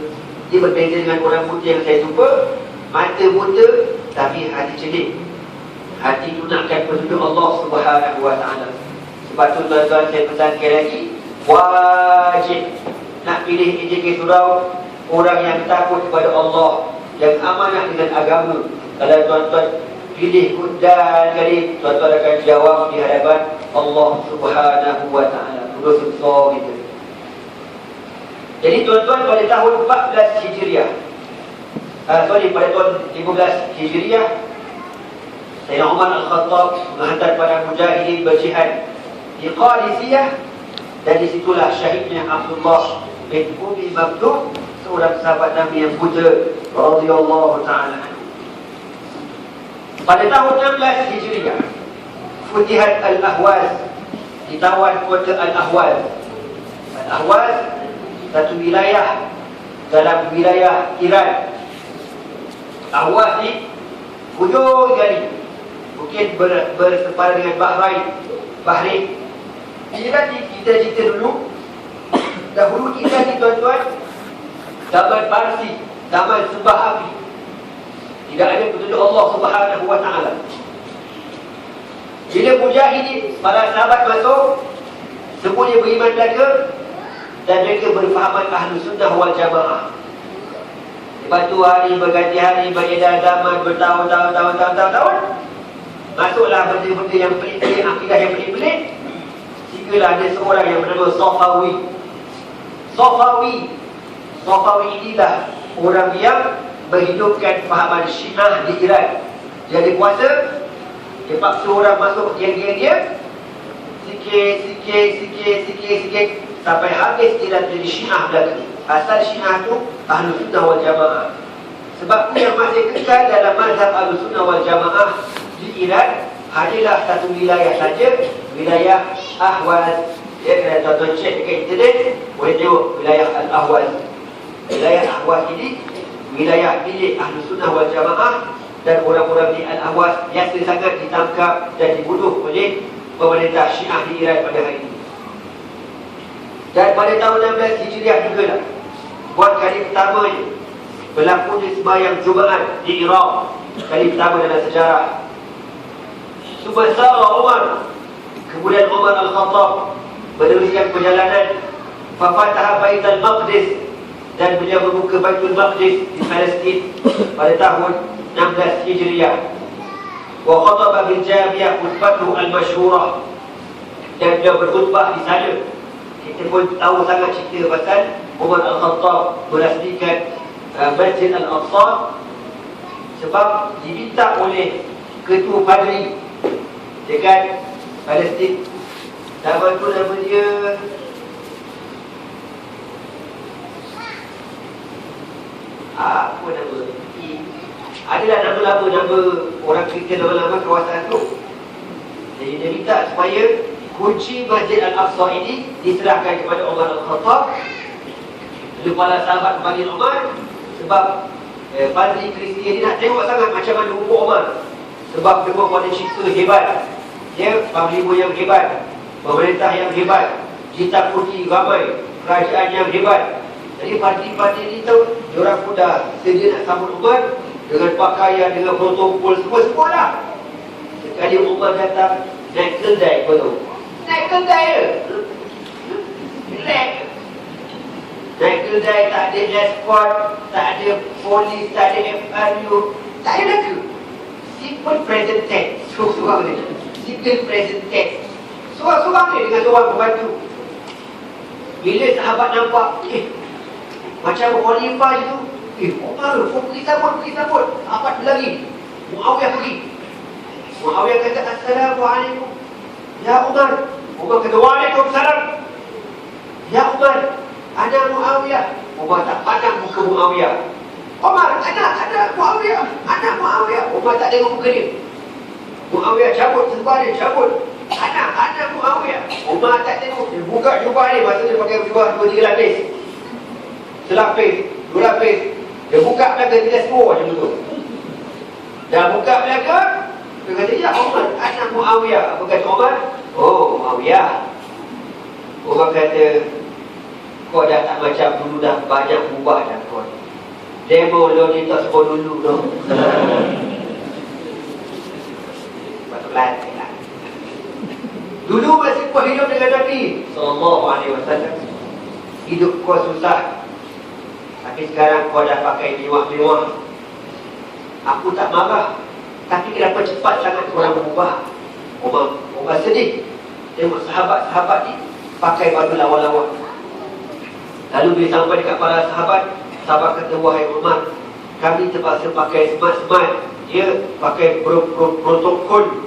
Dia berbeza dengan orang buta yang saya jumpa. Mata buta, tapi hati celik. Hati itu nakkan petunjuk Allah Subhanahu Wa Taala. Sebab tu tuan-tuan saya pesan sekali lagi, wajib nak pilih AJK Surau orang yang takut kepada Allah, yang amanah dengan agama. Kalau tuan-tuan pilih kundan kali, tuan-tuan akan jawab di hadapan Allah Subhanahu Wa Taala. Dosa besar kita. Jadi tuan-tuan, pada tahun 14 Hijriah, pada tahun 15 Hijriah, Sayyidina Umar Al-Khattab menghantar para mujahidin berjihad di Qadisiyah, dan disitulah syahidnya Abdullah bin Umi Maktum, seorang sahabat Nabi yang buta radhiyallahu ta'ala. Pada tahun 16 Hijriah, Futihat Al-Ahwaz, ditawan kota Al-Ahwaz. Al-Ahwaz satu wilayah dalam wilayah Iran. Ahwaz ni hujung sekali, mungkin bersepadan dengan Bahrain. Iran ni kita cerita dulu. Dahulu Iran ni tuan-tuan, zaman Parsi, zaman sembah api. Tidak ada petunjuk Allah Subhanahu Wa Taala. Bila mujahidin, para sahabat masuk, semuanya beriman belaka, dan mereka berfahaman ahlu sunnah wal jamaah. Lepas tu hari berganti hari, beredar zaman bertahun-tahun. Masuklah benda-benda yang pelik-pelik, akidah yang pelik-pelik. Sehinggalah ada seorang yang bernama Safawi inilah orang yang menghidupkan fahaman Syiah di Iran. Dia ada kuasa, dia paksa orang masuk geng-geng dia, sikit sampai habis dia dah jadi Syiah belaka. Asal Syiah tu ahlu sunnah wal jamaah. Sebab itu yang masih kekal dalam mazhab Ahlussunnah wal Jamaah di Iran hanyalah satu wilayah saja, wilayah Ahwaz. Ya, kena tonton cek dekat internet, boleh tengok wilayah Al-Ahwaz. Wilayah Ahwaz ini wilayah milik Ahlussunnah wal Jamaah, dan orang-orang di Al-Ahwaz biasa sangat ditangkap dan dibunuh oleh pemerintah Syiah di Iran pada hari ini. Dan pada tahun 16 Hijriah juga lah, buat kali pertamanya berlakunya sembahyang Jumaat di Iraq, kali pertama dalam sejarah. Subasara Umar, kemudian Umar Al-Khattab meneruskan perjalanan Fafataha Baitul Maqdis, dan beliau membuka Baitul Maqdis di Palestin pada tahun 16 Hijriah. Wa khataba bil Jami'ah khutbatuhu al-masyhurah, dan beliau berkhutbah di sana. Kita pun tahu sangat cerita pasal Umar Al-Khattab merasmikan Masjid Al-Aqsa sebab diminta oleh ketua padri dekat Palestin. Zaman tu nama dia apa nama? Adalah nama-nama, nama orang Kristian, nama-nama kawasan tu. Jadi dia minta supaya kunci Masjid Al-Aqsa ini diserahkan kepada Umar Al-Khattab. Lalu para sahabat panggil Umar sebab padri Kristian ni nak tengok sangat macam mana hukum Umar, sebab dia pun ada cerita hebat. Dia panglima yang hebat, pemerintah yang hebat, ditakuti ramai, kerajaan yang hebat. Jadi parti-parti ni tu, diorang pun dah sedia nak sambut Umar dengan pakaian, dengan protokol, semua lah. Sekali Umar datang, naik kedai pun tu. Naik kedai je. Relax. Naik kedai, tak ada escort, tak ada polis, tak ada FRU, tak ada lagi. Simple present tense. Sorang dia. Simple present tense. Sorang-sorang dia dengan seorang pembantu. Bila sahabat nampak, macam khalifah je tu, Umar, pergi sabut. Sahabat berlari. Muawiyah pergi. Muawiyah kata, Assalamualaikum. Ya Umar. Umar kata, Waalaikumsalam. Ya Umar, ada Muawiyah. Umar tak pandang muka Muawiyah. Umar, ada Muawiyah. Umar tak tengok muka dia. Muawiyah cabut sebab dia cabut. Ada Muawiyah. Umar tak tengok. Dia buka jubah dia. Masa dia pakai jubah 2-3 lapis. Selapis, 2 lapis. Dia buka belakang, dia sepuluh macam tu. Dah buka belakang, dia kata, ya Umar, ada Muawiyah. Apa kata Umar? Oh, Muawiyah. Umar kata, kau dah tak macam dulu dah, banyak ubah dah kau. Demo lo ni tak sebut dulu tu. Patut latih lah. Dulu masih kau hidup dengan Nabi SAW. Hidup kau susah, tapi sekarang kau dah pakai mewah-mewah. Aku tak marah, tapi kenapa cepat sangat korang berubah? Umar sedih tengok sahabat-sahabat ni pakai baju lawa-lawa. Lalu bila sampai dekat para sahabat kata, wahai Umar, kami terpaksa pakai smart-smart. Dia pakai protokol.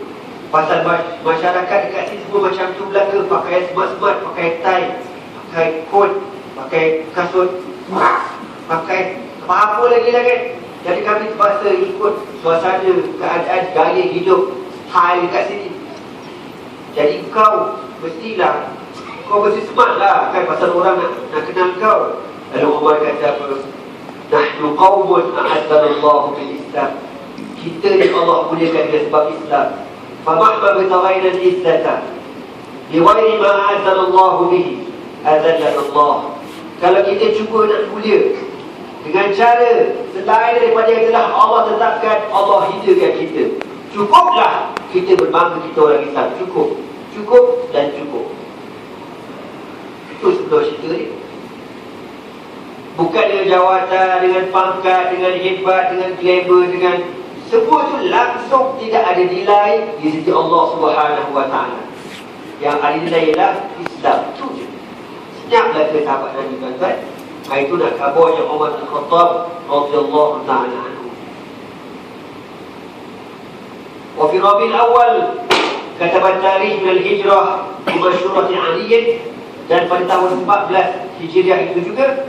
Pasal masyarakat dekat sini semua macam tu belaka, pakai smart-smart, pakai tie, pakai coat, pakai kasut, pakai apa-apa lagi. Jadi kami terpaksa ikut suasana, keadaan, gaya hidup style dekat sini. Jadi kau mestilah, kau mesti smart lah kan, pasal orang nak kenal kau. Lalu Umar kata apa? Nahnu qawmun a'azzanallahu bil Islam. Kita ni Allah muliakan dengan sebab Islam. Famahma bitaghaina al-izzata biwairi ma a'azzanallahu bihi azallanallah. Kalau kita cuba nak mulia dengan cara selain daripada yang telah Allah tetapkan, Allah hinakan kita, cukuplah kita berbangga kita orang Islam. Cukup dan cukup. Itu sebelah cerita ni. Bukan dengan jawatan, dengan pangkat, dengan hebat, dengan glamour, dengan semua tu langsung tidak ada nilai di sisi Allah Subhanahu Wa Taala. Yang ada nilai ialah Islam. Itu je. Senyaplah ke sahabat Nabi tuan-tuan. Itu nak khabar yang Umar Al-Khattab radhiyallahu ta'ala anhu. Wa fi Rabiul Awal kataban tarikh min al-hijrah bi masyurati Ali, dan pada tahun 14 Hijriah itu juga,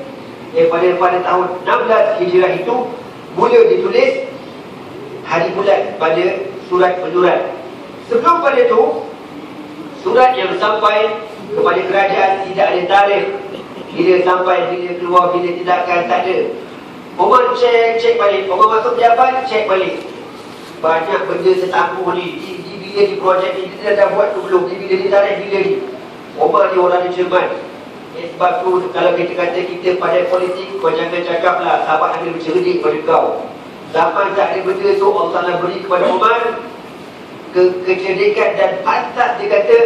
pada tahun 16 Hijriah itu mula ditulis hari bulan pada surat menyurat. Sebelum pada itu, surat yang sampai kepada kerajaan tidak ada tarikh, bila sampai, bila keluar, bila tidakkan, tak ada. Umar cek balik, Umar masuk pejabat, cek balik. Banyak benda tersambung ni, bila di projek ni, dia dah buat tu belum, bila ditarik, bila ni. Umar ni orang yang cermat. Sebab tu kalau kita kata kita pada politik, kau jangan cakap lah sahabat Nabi bercerdik pada kau. Zaman tak ada benda tu, Allah Ta'ala beri kepada Umar kecerdikan dan pantas. Dia kata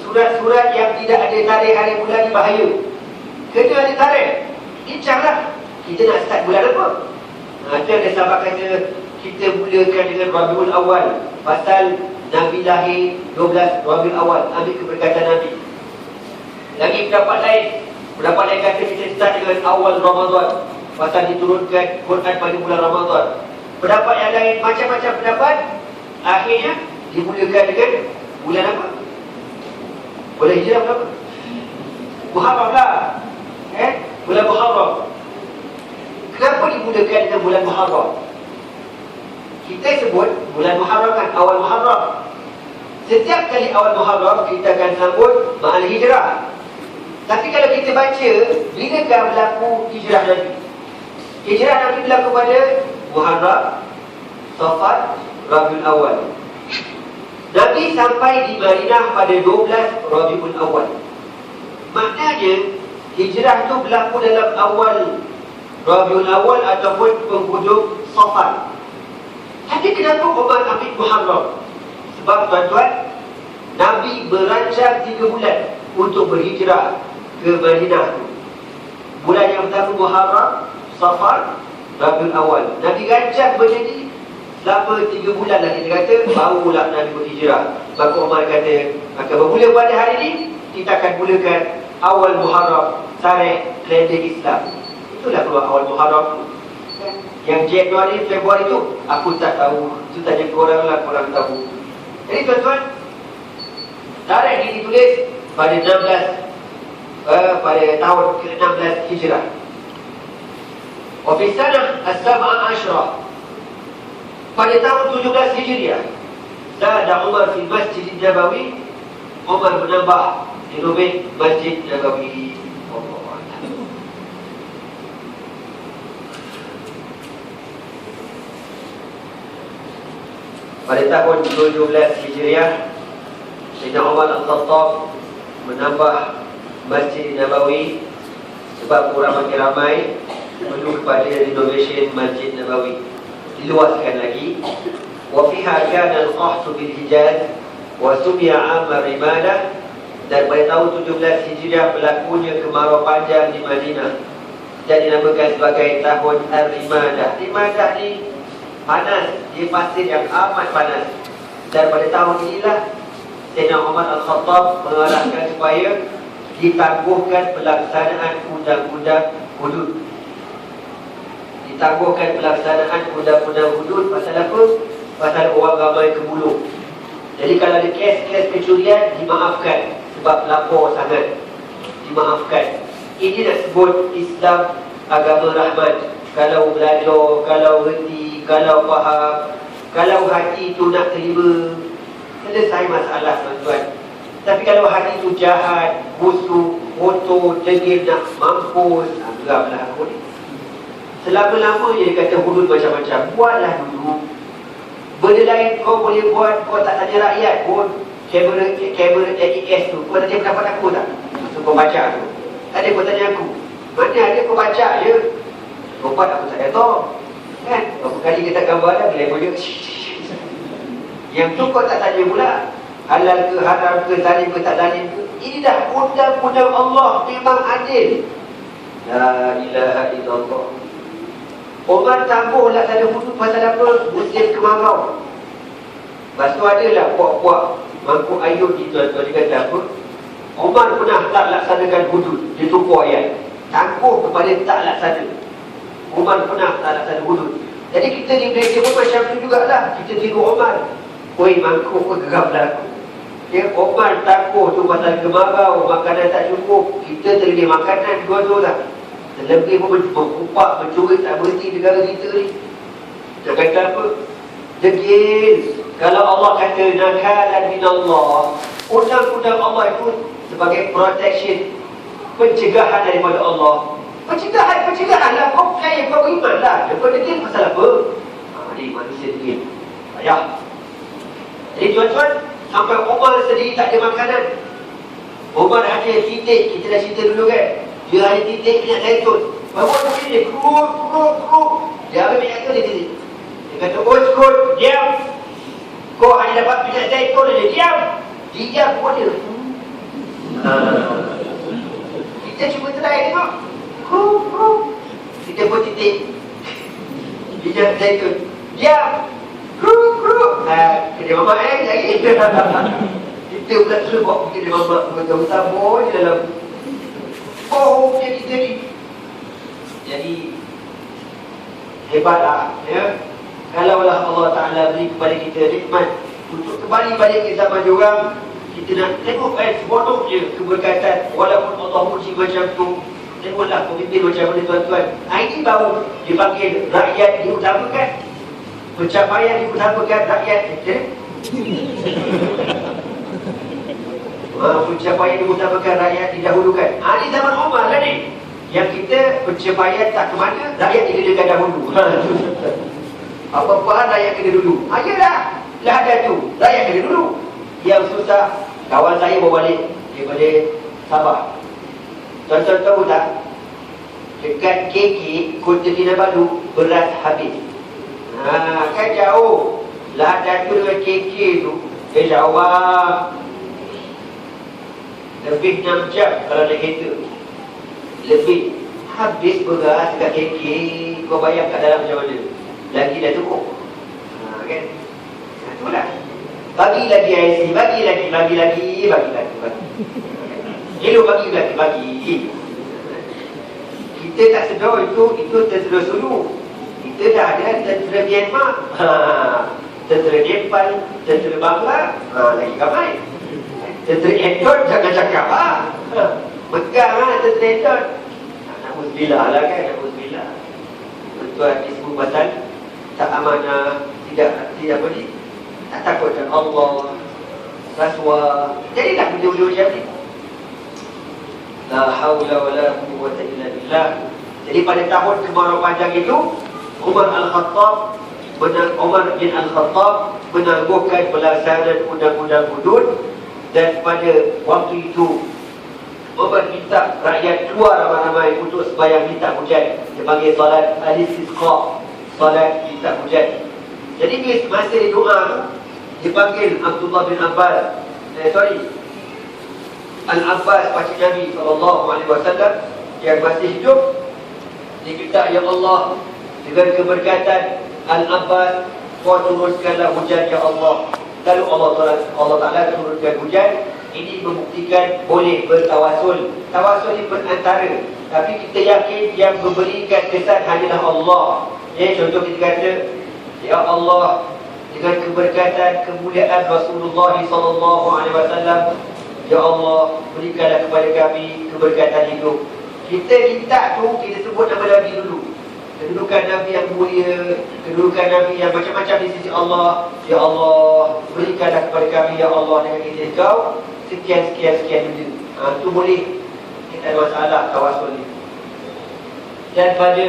surat-surat yang tidak ada tarikh hari bulan ni bahaya. Kena ada tarikh, bincanglah kita nak start bulan apa. Itu ada sahabat kata kita mulakan dengan Rabiul Awal, pasal Nabi lahir 12 Rabiul Awal, ambil keberkatan Nabi. Lagi pendapat lain kata kita start dengan awal Ramadan, pasal diturunkan Quran pada bulan Ramadan. Pendapat yang lain, macam-macam pendapat, akhirnya dimulakan dengan bulan apa? Bulan Hijrah berapa? Muharram lah. Bulan Muharram. Kenapa dimulakan dengan bulan Muharram? Kita sebut bulan Muharram kan, awal Muharram. Setiap kali awal Muharram kita akan sambut Ma'al Hijrah. Tapi kalau kita baca, bilakah berlaku hijrah Nabi? Hijrah Nabi berlaku pada Muharram, Safar, Rabiul Awal. Nabi sampai di Madinah pada 12 Rabiul Awal. Maknanya hijrah tu berlaku dalam awal Rabiul Awal ataupun penghujung Safar. Tapi kenapa Umar ambil Muharram? Sebab tuan-tuan, Nabi berancang 3 bulan untuk berhijrah ke Madinah. Bulan yang pertama Muharram, Safar, Rabiul Awal. Nabi rancang benda ni selama 3 bulan lah. Kita kata barulah Nabi berhijrah. Maka Umar kata akan bermula pada hari ni, kita akan mulakan awal Muharram, tarikh kalender Islam. Itulah keluar awal Muharram. Yang Januari, Februari tu aku tak tahu. Itu tanya korang lah, korang tahu. Jadi tuan-tuan, tarikh ni ditulis pada 16 pada tahun ke-16 Hijrah. Wa fi sanah as-sab'a asyrah, pada tahun 17 Hijriah, Zada Umar fi Masjid Nabawi, Umar menambah renovate Masjid Nabawi. Pada tahun 17 Hijriah, Sayyidina Umar Al-Khattab menambah Masjid Nabawi sebab kurang makin ramai, perlu kepada renovation Masjid Nabawi, diluaskan lagi. Wa fiha kana al-qahtu bil Hijaz wa sumiya 'am ar-rimadah, dan pada tahun 17 Hijriah berlakunya kemarau panjang di Madinah dan dinamakan sebagai tahun ar-rimadah. Rimadah ni panas, dia pasir yang amat panas. Dan pada tahun inilah Sayyidina Umar Al-Khattab mengarahkan supaya ditangguhkan pelaksanaan undang-undang hudud. Ditangguhkan pelaksanaan undang-undang hudud. Pasal apa? Pasal orang ramai kebulu. Jadi kalau ada kes-kes pencurian, dimaafkan sebab lapor sangat, dimaafkan. Ini nak sebut Islam agama rahmat. Kalau belajar, kalau reti, kalau faham, kalau hati tu nak terima, selesai masalah tuan-tuan. Tapi kalau hati tu jahat, busuk, kotor, degil, nak mampus, geramlah aku ni. Selama-lama dia kata hudud macam-macam. Buatlah dulu. Benda lain kau boleh buat, kau tak tanya rakyat pun. Kamera AES tu, kau tanya pendapat aku tak? So, kau baca tu. Tak ada kau tanya aku. Mana ada kau baca je. Kau buat aku tak ada tahu. Kan? Berapa kali kita gambar dah, bila dia yang tu kau tak tanya pula. Halal ke, haram ke, zalim ke, tak zalim ke. Ini dah undang-undang Allah, memang adil. La ilaha illallah. Orang tambahlah tak ada hudud pasal apa? Musim kemarau. Lepas tu adalah puak-puak mangkuk ayun ni tuan-tuan. Dia kata apa? Umar pernah tak laksanakan hudud. Dia tumpuk ayat. Tangguh kepada tak laksana. Umar pernah tak laksana hudud. Jadi kita di Malaysia pun macam tu jugalah. Kita tiru Umar. Oi mangkuk kau geramlah aku. Ya, Umar tangguh tu pasal kemarau, makanan tak cukup. Kita terima makanan dua-dua lah. Terlebih pun mengupak, mencuri tak berhenti negara kita ni. Dia kata apa? Degil. Kalau Allah kata nakalan min Allah, undang-undang Allah itu sebagai protection, pencegahan daripada Allah. Pencegahan lah. Kau percaya, kau beriman lah. Dia degil pasal apa? Ni manusia degil. Ayah. Jadi tuan-tuan, sampai Umar sendiri tak ada makanan. Umar ada titik, kita dah cerita dulu kan. Dia ada titik minyak zaitun. Bawa mungkin dia keruk. Dia ambil minyak tu, dia titik. Dia kata, uskut, diam. Kau hanya dapat minyak zaitun saja, diam. Diam pun dia. Kita cuba try tengok. Keruk. Kita pun titik minyak zaitun. Diam. Keruk. Kedai mamak lagi. Kita pula terus buat kedai mamak. Kita tabur di dalam. Oh, kita ni. Jadi hebatlah, ya. Kalaulah Allah Ta'ala beri kepada kita nikmat untuk kembali balik ke zaman diorang, kita nak tengok seronok je keberkatan. Walaupun Allah puji macam tu, tengoklah pemimpin macam mana tuan-tuan. Ini baru dipanggil rakyat diutamakan, pencapaian diutamakan rakyat. Pencapaian diutamakan rakyat didahulukan. Ini zaman Umar lah ni. Yang kita pencapaian tak ke mana, rakyat dikenakan dahulu. Apa-apa rakyat kena dulu. Ayolah, dah ada tu, rakyat kena dulu. Yang susah, kawan saya bawa balik daripada Sabah. Tuan-tuan tahu tak? Dekat KK, Kota Kinabalu, beras habis. Kan jauh. Lah ada tu dengan KK tu, jauh bang. Lebih 6 jam kalau naik kereta. Lebih. Habis beras kat KK, kau bayang kat dalam macam mana? Lagi dah cukup. Kan? Itulah. Bagi lagi IC, bagi lagi. Elok bagi. Kita tak sedar itu tentera Sulu. Kita dah ada tentera Myanmar. Tentera Nepal, tentera Bangla, lagi ramai. Tentera Eton jangan cakap Megang tentera Eton. Na'udzubillah lah kan, na'udzubillah. Tuan disebut pasal tak amanah, tidak apa ni, tak takutkan Allah, rasuah. Jadilah benda-benda macam ni. La haula wala quwwata illa billah. Jadi pada tahun kemarau panjang itu, Umar bin Al-Khattab menangguhkan pelaksanaan undang-undang hudud. Dan pada waktu itu Umar minta rakyat keluar ramai-ramai untuk sembahyang minta hujan. Dia panggil salat al-istisqa, salat minta hujan. Jadi masa dia doa tu, dipanggil Abdullah bin Abbas, Al-Abbas pakcik Nabi SAW yang masih hidup. Dia kata, ya Allah, dengan keberkatan Al-Abbas, kau turunkanlah hujan ya Allah. Lalu Allah Ta'ala turunkan hujan. Ini membuktikan boleh bertawasul. Tawasul ini perantara, tapi kita yakin yang memberikan kesan hanyalah Allah. Contoh kita kata, ya Allah, dengan keberkatan kemuliaan Rasulullah SAW, ya Allah, berikanlah kepada kami keberkatan hidup. Kita minta tu, kita sebut nama Nabi dulu. Kedudukan Nabi yang mulia, kedudukan Nabi yang macam-macam di sisi Allah. Ya Allah, berikanlah kepada kami, ya Allah, dengan izin kau sekian benda. Itu boleh. Kita ada masalah tawasul ni. Dan pada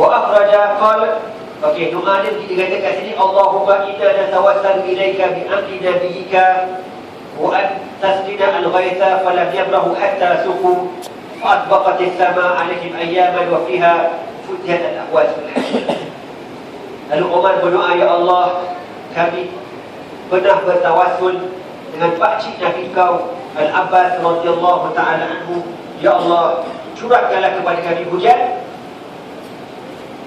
wa akhraja qala, okey, doa ni kita kata kat sini, Allahumma inna natawassalu ilaika bi amri nabiyyika wa an tasqina al-ghaitha falam yabrahu hatta suqu fa atbaqat as-samaa 'alaihim ayyaman wa fiha futihat al-ahwas. Lalu Umar berdoa, ya Allah, kami pernah bertawassul dengan pakcik Nabi kau Al-Abbas radhiyallahu ta'ala anhu. Ya Allah, curahkanlah kepada kami hujan.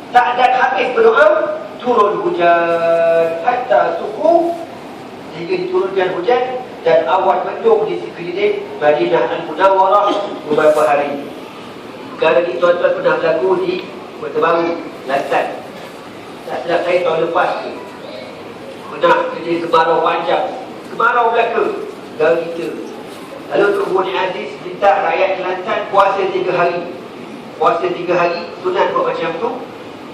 Tak ada habis berdoa, turun hujan hatta suku, sehingga diturunkan hujan dan awan mendung di sekeliling Madinah Al-Munawwarah beberapa hari. Perkara ini tuan-tuan pernah berlaku di Kota Baru, Kelantan. Tak silap saya tahun lepas tu pernah jadi kemarau panjang, kemarau belaka negara kita. Lalu Tok Boni Aziz minta rakyat Kelantan puasa 3 hari. puasa 3 hari, sunat buat macam tu.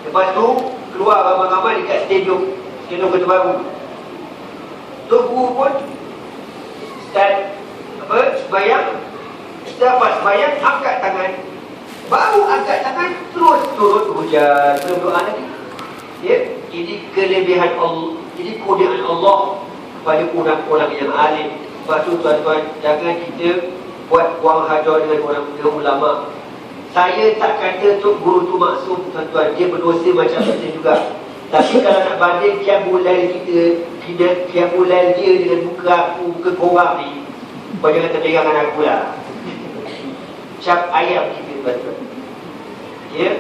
Lepas tu keluar ramai-ramai dekat stadium Kota Baru. Tok Guru pun start sembahyang. Lepas sembahyang angkat tangan. Baru angkat tangan terus turun hujan, belum doa lagi. Ya, ini kelebihan Allah, ini kurniaan Allah kepada orang-orang yang alim. Sebab tu tuan-tuan, jangan kita buat buang hajar dengan orang ulama. Saya tak kata Tok Guru tu maksum, tuan-tuan, dia berdosa macam kita juga. Tapi kalau nak banding Qiyamul Lail kita, Qiyamul Lail dia dengan muka aku, muka korang ni, kau jangan terdengar dengan aku lah. Cap ayam kita, tuan-tuan. Ya,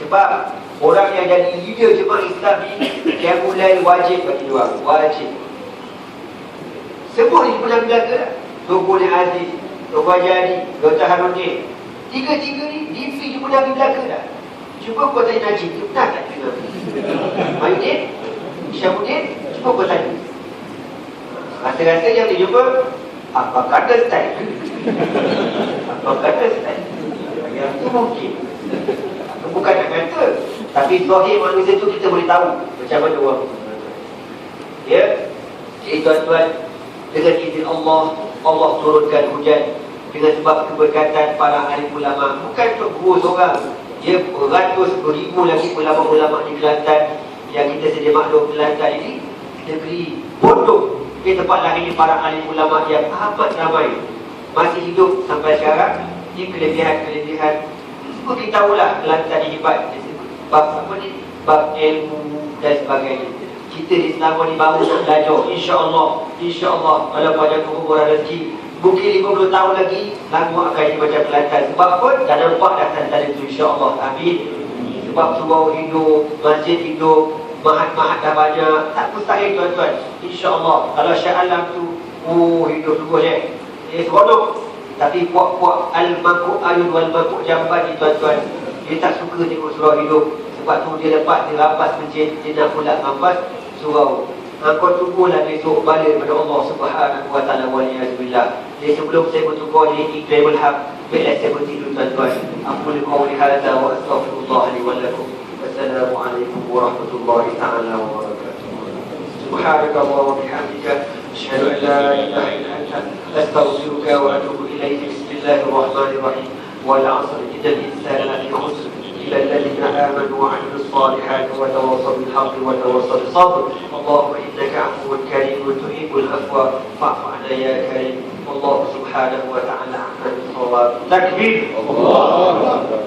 sebab orang yang jadi leader jemaah Islam ni, Qiyamul Lail wajib bagi dia, wajib. Sebut ni pernah bilang ke? Tok Guru Aziz, Tok Haji Ali, Dr. Harudin. Tiga-tiga ni DP jumpa Nabi Belaka dah. Cuba kau tanya Najib, dia pernah tak dengar? Mayudin, Syamuddin, cuba kau tanya. Rasa-rasa yang dia jumpa, apa kata style? Apa kata style? Yang tu mungkin. Bukan nak kata, tapi zahir manusia tu kita boleh tahu macam mana orang. Ya, jadi tuan-tuan, dengan izin Allah, Allah turunkan hujan dengan sebab keberkatan para alim ulama. Bukan Tok Guru seorang, dia beratus beribu lagi ulama-ulama di Kelantan. Yang kita sedia maklum, Kelantan ini negeri bodoh. Di tempat lahir para alim ulama yang amat ramai, masih hidup sampai sekarang. Ini kelebihan-kelebihan. Semua kita tahulah Kelantan ini hebat. Bab apa ni? Bab ilmu dan sebagainya. Kita di Selangor ni baru nak belajar. InsyaAllah kalau banyak kekuburan rezeki, mungkin 50 tahun lagi Selangor akan jadi macam Kelantan. Sebab pun dah nampak dah tanda-tanda itu, insyaAllah. Amin. Sebab surau hidup, masjid hidup, mahat-mahat dah banyak. Tak mustahil, tuan-tuan. InsyaAllah kalau Syah Alam tu hidup terus seronok. Tapi puak-puak Al-Makuk Ayun wal-Makuk Jamban ni, tuan-tuan, dia tak suka tengok surau hidup. Sebab tu dia lepas, dia rampas masjid, dia nak pula rampas surau. Kau tunggulah besok balik pada Allah Subhanahu wa ta'ala, waliyahzubillah. Jadi sebelum saya bertukar di Iqbal Haq, biarlah saya berhenti dulu, tuan-tuan. Aku liqawli hadza wa astaghfirullah li wa lakum. Wassalamualaikum warahmatullahi ta'ala wabarakatuh. Subhanakallah wa bihamdika, asyhadu an la ilaha illa anta, astaghfiruka wa atubu ilaik. Bismillahirrahmanirrahim. Wal 'asr, innal insana lafi khusr إلى الذين آمنوا وعملوا الصالحات وتواصوا بالحق وتواصوا بالصبر. اللهم إنك عفو كريم تحب العفو فاعف عنا يا كريم. والله سبحانه وتعالى أعلم بالصواب. تكبير. الله أكبر.